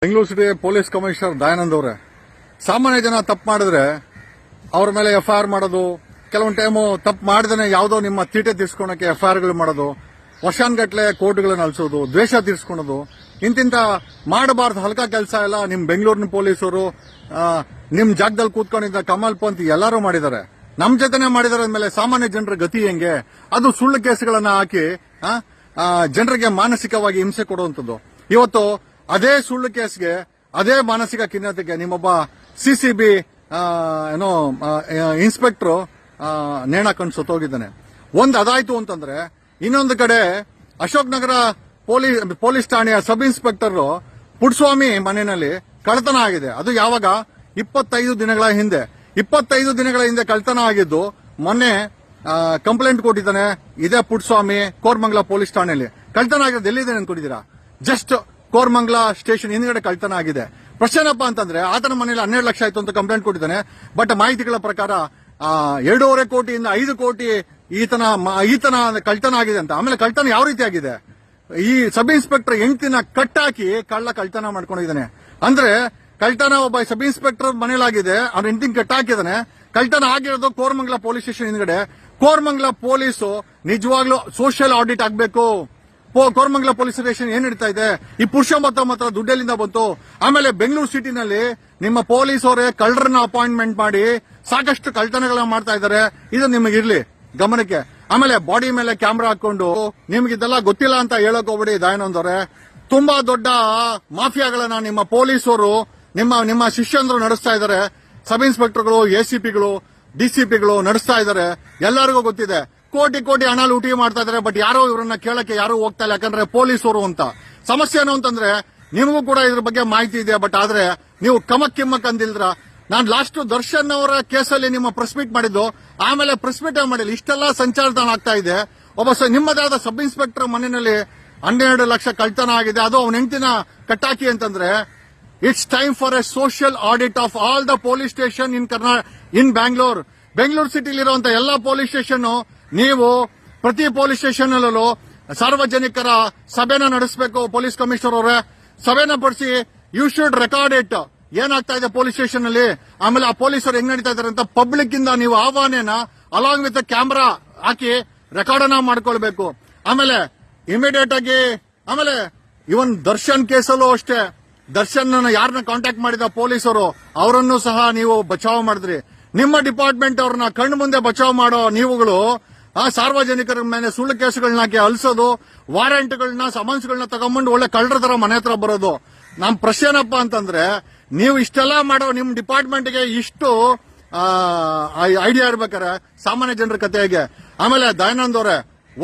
Bengaluru city police commissioner Dayanand ಅವರೇ, ಸಾಮಾನ್ಯ ಜನ ತಪ್ಪು ಮಾಡಿದ್ರೆ ಅವ್ರ ಮೇಲೆ ಎಫ್ಐಆರ್ ಮಾಡೋದು, ಕೆಲವೊಂದು ಟೈಮು ತಪ್ಪು ಮಾಡಿದ್ರೆ ಯಾವುದೋ ನಿಮ್ಮ ತೀಟೆ ತೀರ್ಸ್ಕೊಳಕ್ಕೆ ಎಫ್ಐಆರ್ಗಳು ಮಾಡೋದು, ವರ್ಷಾನ್ಗಟ್ಲೆ ಕೋರ್ಟ್ಗಳನ್ನ ಅಳಿಸೋದು, ದ್ವೇಷ ತೀರ್ಸ್ಕೊಳೋದು, ಇಂತಿಂತ ಮಾಡಬಾರ್ದು ಹಲ್ಕ ಕೆಲಸ ಎಲ್ಲ ನಿಮ್ ಬೆಂಗಳೂರಿನ ಪೊಲೀಸರು ನಿಮ್ ಜಾಗದಲ್ಲಿ ಕೂತ್ಕೊಂಡಿದ್ದ ಕಮಲ್ ಪಂತ್ ಎಲ್ಲರೂ ಮಾಡಿದ್ದಾರೆ. ನಮ್ ಜೊತೆನೆ ಮಾಡಿದಾರೆ ಅಂದ್ಮೇಲೆ ಸಾಮಾನ್ಯ ಜನರ ಗತಿ ಹೆಂಗೆ? ಅದು ಸುಳ್ಳು ಕೇಸ್ಗಳನ್ನ ಹಾಕಿ ಜನರಿಗೆ ಮಾನಸಿಕವಾಗಿ ಹಿಂಸೆ ಕೊಡುವಂಥದ್ದು. ಇವತ್ತು ಅದೇ ಸುಳ್ಳು ಕೇಸ್ಗೆ, ಅದೇ ಮಾನಸಿಕ ಖಿನ್ನತೆಗೆ ನಿಮ್ಮೊಬ್ಬ ಸಿಸಿಬಿ ಇನ್ಸ್ಪೆಕ್ಟರ್ ನೇಣ ಕಂಡು ಸತ್ತೋಗಿದ್ದಾನೆ. ಅದಾಯ್ತು ಅಂತಂದ್ರೆ, ಇನ್ನೊಂದು ಕಡೆ ಅಶೋಕ್ ನಗರ ಪೊಲೀಸ್ ಠಾಣೆಯ ಸಬ್ ಇನ್ಸ್ಪೆಕ್ಟರ್ ಪುಟ್ಸ್ವಾಮಿ ಮನೆಯಲ್ಲಿ ಕಳ್ಳತನ ಆಗಿದೆ. ಅದು ಯಾವಾಗ? 25 ದಿನಗಳ ಹಿಂದೆ. 25 ದಿನಗಳ ಹಿಂದೆ ಕಳ್ಳತನ ಆಗಿದ್ದು. ಮೊನ್ನೆ ಕಂಪ್ಲೇಂಟ್ ಕೊಟ್ಟಿದ್ದಾನೆ ಇದೇ ಪುಟ್ಸ್ವಾಮಿ ಕೋರ್ಮಂಗ್ಲಾ ಪೊಲೀಸ್ ಠಾಣೆಯಲ್ಲಿ. ಕಳ್ಳತನ ಆಗಿರೋದು ಎಲ್ಲಿದೆ ಅನ್ಕೊಂಡಿದ್ದೀರಾ? ಜಸ್ಟ್ ಕೋರ್ಮಂಗ್ಲಾ ಸ್ಟೇಷನ್ ಹಿಂದ್ಗಡೆ ಕಳ್ಳತನ ಆಗಿದೆ. ಪ್ರಶ್ನೆ ಏನಪ್ಪಾ ಅಂತಂದ್ರೆ, ಆತನ ಮನೆಯಲ್ಲಿ 12 ಲಕ್ಷ ಆಯ್ತು ಅಂತ ಕಂಪ್ಲೇಂಟ್ ಕೊಟ್ಟಿದ್ದಾನೆ. ಬಟ್ ಮಾಹಿತಿಗಳ ಪ್ರಕಾರ 2.5 ಕೋಟಿಯಿಂದ 5 ಕೋಟಿ ಈತನ ಕಳ್ಳತನ ಆಗಿದೆ ಅಂತ. ಆಮೇಲೆ ಕಳ್ಳತನ ಯಾವ ರೀತಿ ಆಗಿದೆ? ಈ ಸಬ್ ಇನ್ಸ್ಪೆಕ್ಟರ್ ಹೆಂಡತಿನ ಕಟ್ಟಾಕಿ ಕಳ್ಳತನ ಮಾಡ್ಕೊಂಡಿದ್ದಾನೆ. ಅಂದ್ರೆ ಕಳ್ಳತನ ಒಬ್ಬ ಸಬ್ ಇನ್ಸ್ಪೆಕ್ಟರ್ ಮನೇಲಾಗಿದೆ, ಅವ್ರ ಹೆಂಡತಿನ ಕಟ್ಟಾಕಿದ್ದಾನೆ. ಕಳ್ಳತನ ಆಗಿರೋದು ಕೋರ್ಮಂಗ್ಲಾ ಪೊಲೀಸ್ ಸ್ಟೇಷನ್ ಹಿಂದ್ಗಡೆ. ಕೋರ್ಮಂಗ್ಲಾ ಪೊಲೀಸು ನಿಜವಾಗ್ಲೂ ಸೋಷಿಯಲ್ ಆಡಿಟ್ ಆಗಬೇಕು. ಕೋರ್ಮಂಗ್ಲಾ ಪೊಲೀಸ್ ಸ್ಟೇಷನ್ ಏನ್ ನಡೀತಾ ಇದೆ? ಈ ಪುರುಷೋತ್ತಮ ಮಾತ್ರ ದುಡ್ಡೆಲ್ಲಿಂದ ಬಂತು? ಆಮೇಲೆ ಬೆಂಗಳೂರು ಸಿಟಿನಲ್ಲಿ ನಿಮ್ಮ ಪೊಲೀಸ್ ಅವರೇ ಕಳ್ಳರನ್ನ ಅಪಾಯಿಂಟ್ಮೆಂಟ್ ಮಾಡಿ ಸಾಕಷ್ಟು ಕಳ್ಳತನಗಳನ್ನ ಮಾಡ್ತಾ ಇದ್ದಾರೆ. ಇದು ನಿಮಗಿರ್ಲಿ ಗಮನಕ್ಕೆ. ಆಮೇಲೆ ಬಾಡಿ ಮೇಲೆ ಕ್ಯಾಮ್ರಾ ಹಾಕೊಂಡು ನಿಮ್ಗಿದೆಲ್ಲ ಗೊತ್ತಿಲ್ಲ ಅಂತ ಹೇಳಕ್ ಹೋಗ್ಬಿಡಿ ದಯಾನಂದ್ ಅವರೇ. ತುಂಬಾ ದೊಡ್ಡ ಮಾಫಿಯಾಗಳನ್ನ ನಿಮ್ಮ ಪೊಲೀಸರು ನಿಮ್ಮ ಶಿಷ್ಯಂದ್ರು ನಡೆಸ್ತಾ ಇದ್ದಾರೆ. ಸಬ್ ಇನ್ಸ್ಪೆಕ್ಟರ್ಗಳು, ಎಸಿಪಿಗಳು, ಡಿಸಿಪಿಗಳು ನಡೆಸ್ತಾ ಇದ್ದಾರೆ. ಎಲ್ಲರಿಗೂ ಗೊತ್ತಿದೆ. ಕೋಟಿ ಹಣ ಲೂಟಿ ಮಾಡ್ತಾ ಇದ್ದಾರೆ. ಬಟ್ ಯಾರೋ ಇವರನ್ನ ಕೇಳಕ್ಕೆ ಯಾರು ಹೋಗ್ತಾ ಇಲ್ಲ, ಯಾಕಂದ್ರೆ ಪೊಲೀಸರು ಅಂತ. ಸಮಸ್ಯೆ ಏನು ಅಂತಂದ್ರೆ, ನಿಮಗೂ ಕೂಡ ಇದ್ರ ಬಗ್ಗೆ ಮಾಹಿತಿ ಇದೆ. ಬಟ್ ಆದ್ರೆ ನೀವು ಕಮಕ್ ಅಂದಿಲ್ದ್ರ. ನಾನು ಲಾಸ್ಟ್ ದರ್ಶನ್ ಅವರ ಕೇಸಲ್ಲಿ ನಿಮ್ಮ ಪ್ರೆಸ್ ಮೀಟ್ ಮಾಡಿದ್ದು, ಆಮೇಲೆ ಪ್ರೆಸ್ ಮೀಟ್ ಮಾಡಿಲ್ಲ. ಇಷ್ಟೆಲ್ಲ ಸಂಚಾರದಾನ ಆಗ್ತಾ ಇದೆ. ಒಬ್ಬ ನಿಮ್ಮದೇ ಆದ ಸಬ್ ಇನ್ಸ್ಪೆಕ್ಟರ್ ಮನೆಯಲ್ಲಿ 12 ಲಕ್ಷ ಕಳ್ಳತನ ಆಗಿದೆ. ಅದು ಅವನ ಹೆಂಡತಿನ ಕಟ್ಟಾಕಿ ಅಂತಂದ್ರೆ, it's time for a social audit of all the police station in Bangalore. Bengaluru ಸಿಟಿಲಿರುವಂತಹ ಎಲ್ಲಾ ಪೊಲೀಸ್ ಸ್ಟೇಷನ್ ನೀವು ಪ್ರತಿ ಪೊಲೀಸ್ ಸ್ಟೇಷನ್ ಅಲ್ಲೂ ಸಾರ್ವಜನಿಕರ ಸಭೆನ ನಡೆಸಬೇಕು. ಪೊಲೀಸ್ ಕಮಿಷನರ್ ಅವರೇ, ಸಭೆನ ಪಡಿಸಿ ಯು ಶುಡ್ ರೆಕಾರ್ಡ್ ಇಟ್. ಏನಾಗ್ತಾ ಇದೆ ಪೊಲೀಸ್ ಸ್ಟೇಷನ್ ಅಲ್ಲಿ, ಆಮೇಲೆ ಆ ಪೊಲೀಸರು ಹೆಂಗ್ ನಡೀತಾ ಇದಾರೆ ಅಂತ ಪಬ್ಲಿಕ್ ಇಂದ ನೀವು ಆಹ್ವಾನ along with camera hockey record ಅನ್ನ ಮಾಡ್ಕೊಳ್ಬೇಕು. ಆಮೇಲೆ ಇಮಿಡಿಯೇಟ್ ಆಗಿ, ಆಮೇಲೆ ಇವನ್ ದರ್ಶನ್ ಕೇಸಲ್ಲೂ ಅಷ್ಟೇ, ದರ್ಶನ್ ಯಾರನ್ನ ಕಾಂಟ್ಯಾಕ್ಟ್ ಮಾಡಿದ ಪೊಲೀಸರು ಅವರನ್ನು ಸಹ ನೀವು ಬಚಾವ್ ಮಾಡಿದ್ರಿ. ನಿಮ್ಮ ಡಿಪಾರ್ಟ್ಮೆಂಟ್ ಅವ್ರನ್ನ ಕಣ್ಣು ಮುಂದೆ ಬಚಾವ್ ಮಾಡೋ ನೀವುಗಳು ಸಾರ್ವಜನಿಕರ ಮೇಲೆ ಸುಳ್ಳು ಕೇಸುಗಳನ್ನ ಹಾಕಿ ಅಲ್ಸೋದು, ವಾರೆಂಟ್ಗಳನ್ನ ಸಮನ್ಸ್ಗಳನ್ನ ತಗೊಂಡ್ಬಂದು ಒಳ್ಳೆ ಕಳ್ಳರ ತರ ಮನೆ ಹತ್ರ ಬರೋದು. ನಮ್ ಪ್ರಶ್ನೆ ಏನಪ್ಪಾ ಅಂತಂದ್ರೆ, ನೀವು ಇಷ್ಟೆಲ್ಲ ಮಾಡೋ ನಿಮ್ ಡಿಪಾರ್ಟ್ಮೆಂಟ್ಗೆ ಇಷ್ಟು ಐಡಿಯಾ ಇರ್ಬೇಕಾರೆ ಸಾಮಾನ್ಯ ಜನರ ಕತೆ ಹೇಗೆ? ಆಮೇಲೆ ದಯಾನಂದ್ ಅವರೇ,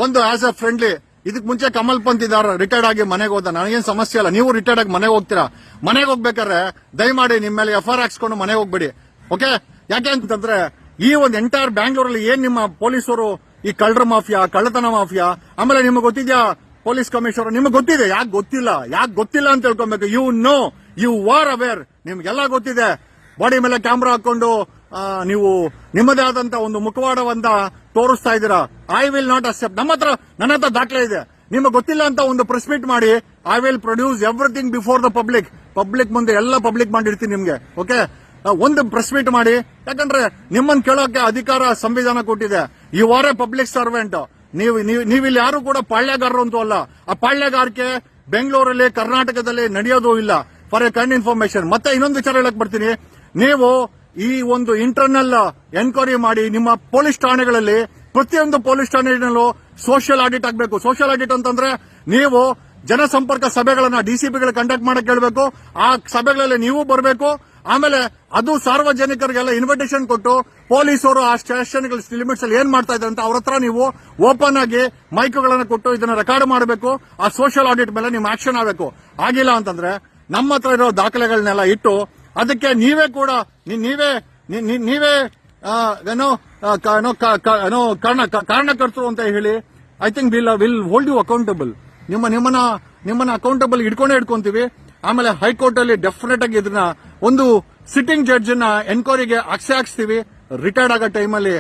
ಒಂದು ಆಸ್ ಎ ಫ್ರೆಂಡ್ಲಿ, ಇದಕ್ ಮುಂಚೆ ಕಮಲ್ ಪಂತ್ ಇದಾರ, ರಿಟೈರ್ಡ್ ಆಗಿ ಮನೆಗೆ ಹೋದ. ನನಗೇನ್ ಸಮಸ್ಯೆ ಇಲ್ಲ. ನೀವು ರಿಟೈರ್ಡ್ ಆಗಿ ಮನೆಗೆ ಹೋಗ್ತೀರಾ. ಮನೆಗೆ ಹೋಗ್ಬೇಕಾದ್ರೆ ದಯಮಾಡಿ ನಿಮ್ಮ ಮೇಲೆ ಎಫ್ಐಆರ್ ಹಾಕ್ಸ್ಕೊಂಡು ಮನೆಗೆ ಹೋಗ್ಬೇಡಿ. ಓಕೆ? ಯಾಕೆ ಅಂತಂದ್ರೆ, ಈ ಒಂದು ಎಂಟೈರ್ ಬ್ಯಾಂಗ್ಳೂರಲ್ಲಿ ಏನ್ ನಿಮ್ಮ ಪೊಲೀಸರು ಈ ಕಳ್ಳರ ಮಾಫಿಯಾ, ಕಳ್ಳತನ ಮಾಫಿಯಾ, ಆಮೇಲೆ ನಿಮ್ಗೆ ಗೊತ್ತಿದ್ಯಾ ಪೊಲೀಸ್ ಕಮಿಷನರ್? ನಿಮ್ಗೆ ಗೊತ್ತಿದೆ. ಯಾಕೆ ಗೊತ್ತಿಲ್ಲ ಅಂತ ಹೇಳ್ಕೊಬೇಕು. You are aware. ನಿಮ್ಗೆಲ್ಲ ಗೊತ್ತಿದೆ. ಬಾಡಿ ಮೇಲೆ ಕ್ಯಾಮ್ರಾ ಹಾಕೊಂಡು ನೀವು ನಿಮ್ಮದೇ ಆದಂತ ಒಂದು ಮುಖವಾಡವನ್ನ ತೋರಿಸ್ತಾ ಇದ್ದೀರಾ. I will not accept. ನನ್ನ ಹತ್ರ ದಾಖಲೆ ಇದೆ. ನಿಮಗೆ ಗೊತ್ತಿಲ್ಲ ಅಂತ ಒಂದು ಪ್ರೆಸ್ ಮೀಟ್ ಮಾಡಿ, I will produce everything before the public ಮುಂದೆ ಎಲ್ಲ ಪಬ್ಲಿಕ್ ಮಾಡಿರ್ತೀನಿ ನಿಮ್ಗೆ. ಓಕೆ? ಒಂದು ಪ್ರೆಸ್ ಮೀಟ್ ಮಾಡಿ. ಯಾಕಂದ್ರೆ ನಿಮ್ಮನ್ನ ಕೇಳೋಕೆ ಅಧಿಕಾರ ಸಂವಿಧಾನ ಕೊಟ್ಟಿದೆ. You are a public servant. ನೀವಿಲ್ಲಿ ಯಾರು ಕೂಡ ಪಾಳ್ಯಗಾರರು ಅಂತೂ ಅಲ್ಲ. ಆ ಪಾಳ್ಯಗಾರಿಕೆ ಬೆಂಗಳೂರಲ್ಲಿ, ಕರ್ನಾಟಕದಲ್ಲಿ ನಡೆಯೋದು ಇಲ್ಲ. For A kind information. ಮತ್ತೆ ಇನ್ನೊಂದು ವಿಚಾರ ಹೇಳಕ್ ಬರ್ತೀನಿ. ನೀವು ಈ ಒಂದು ಇಂಟರ್ನಲ್ ಎನ್ಕ್ವೈರಿ ಮಾಡಿ ನಿಮ್ಮ ಪೊಲೀಸ್ ಠಾಣೆಗಳಲ್ಲಿ, ಪ್ರತಿಯೊಂದು ಪೊಲೀಸ್ ಠಾಣೆಯಲ್ಲೂ ಸೋಷಿಯಲ್ ಆಡಿಟ್ ಆಗಬೇಕು. ಸೋಷಿಯಲ್ ಆಡಿಟ್ ಅಂತಂದ್ರೆ, ನೀವು ಜನಸಂಪರ್ಕ ಸಭೆಗಳನ್ನ ಡಿಸಿಪಿಗಳು ಕಂಡಕ್ಟ್ ಮಾಡಕ್ ಹೇಳ್ಬೇಕು. ಆ ಸಭೆಗಳಲ್ಲಿ ನೀವು ಬರಬೇಕು. ಆಮೇಲೆ ಅದು ಸಾರ್ವಜನಿಕರಿಗೆಲ್ಲ ಇನ್ವಿಟೇಷನ್ ಕೊಟ್ಟು, ಪೊಲೀಸರು ಆ ಸ್ಟೇಷನ್ ಲಿಮಿಟ್ಸ್ ಅಲ್ಲಿ ಏನ್ ಮಾಡ್ತಾ ಇದ್ದಾರೆ ಅಂತ ಅವ್ರ ಹತ್ರ ನೀವು ಓಪನ್ ಆಗಿ ಮೈಕ್ಗಳನ್ನ ಕೊಟ್ಟು ಇದನ್ನ ರೆಕಾರ್ಡ್ ಮಾಡಬೇಕು. ಆ ಸೋಷಿಯಲ್ ಆಡಿಟ್ ಮೇಲೆ ನಿಮ್ಮ ಆಕ್ಷನ್ ಆಗಬೇಕು. ಆಗಿಲ್ಲ ಅಂತಂದ್ರೆ ನಮ್ಮ ಹತ್ರ ಇರೋ ದಾಖಲೆಗಳನ್ನೆಲ್ಲ ಇಟ್ಟು ಅದಕ್ಕೆ ನೀವೇ ಕಾರಣಕರ್ತರು ಅಂತ ಹೇಳಿ, I think will hold you accountable. ನಿಮ್ಮನ್ನ ಅಕೌಂಟಬಲ್ ಇಟ್ಕೊಂತೀವಿ. ಆಮೇಲೆ ಹೈಕೋರ್ಟ್ ಅಲ್ಲಿ ಡೆಫಿನೆಟ್ ಆಗಿ ಇದನ್ನ ಒಂದು ಸಿಟ್ಟಿಂಗ್ ಜಡ್ಜ್ ನ ಎನ್ಕ್ವೈರಿಗೆ ಹಾಕ್ಸ್ತೀವಿ. ರಿಟೈರ್ಡ್ ಆಗೋ ಟೈಮಲ್ಲಿ